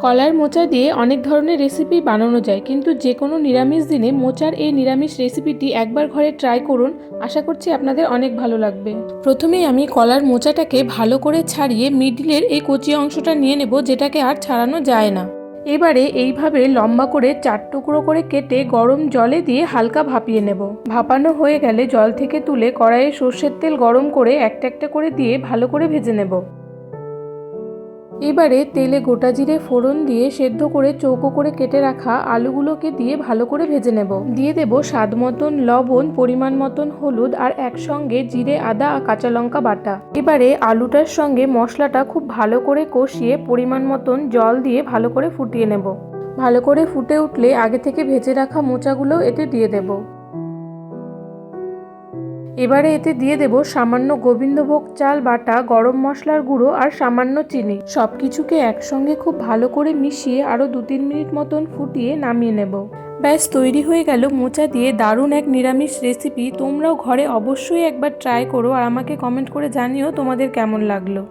কলার মোচা দিয়ে অনেক ধরনের রেসিপি বানানো যায়, কিন্তু যে কোনো নিরামিষ দিনে মোচার এই নিরামিষ রেসিপিটি একবার ঘরে ট্রাই করুন। আশা করছি আপনাদের অনেক ভালো লাগবে। প্রথমেই আমি কলার মোচাটাকে ভালো করে ছাড়িয়ে মিডিলের এই কচি অংশটা নিয়ে নেব, যেটাকে আর ছাড়ানো যায় না। এবারে এইভাবে লম্বা করে 4 টুকরো করে কেটে গরম জলে দিয়ে হালকা ভাপিয়ে নেব। ভাপানো হয়ে গেলে জল থেকে তুলে কড়াইয়ে সর্ষের তেল গরম করে একটা একটা করে দিয়ে ভালো করে ভেজে নেব। এবারে তেলে গোটা জিরে ফোড়ন দিয়ে সেদ্ধ করে চৌকো করে কেটে রাখা আলুগুলোকে দিয়ে ভালো করে ভেজে নেব। দিয়ে দেব স্বাদ মতন লবণ, পরিমাণ মতন হলুদ আর একসঙ্গে জিরে, আদা আর কাঁচা লঙ্কা বাটা। এবারে আলুটার সঙ্গে মশলাটা খুব ভালো করে কষিয়ে পরিমাণ মতন জল দিয়ে ভালো করে ফুটিয়ে নেব। ভালো করে ফুটে উঠলে আগে থেকে ভেজে রাখা মোচাগুলো এতে দিয়ে দেব। এবারে এতে দিয়ে দেব সামান্য গোবিন্দভোগ চাল বাটা, গরম মশলার গুঁড়ো আর সামান্য চিনি। সবকিছুকে একসঙ্গে খুব ভালো করে মিশিয়ে আরও 2-3 মিনিট মতন ফুটিয়ে নামিয়ে নেব। ব্যাস তৈরি হয়ে গেল মোচা দিয়ে দারুণ এক নিরামিষ রেসিপি। তোমরাও ঘরে অবশ্যই একবার ট্রাই করো আর আমাকে কমেন্ট করে জানিও তোমাদের কেমন লাগলো।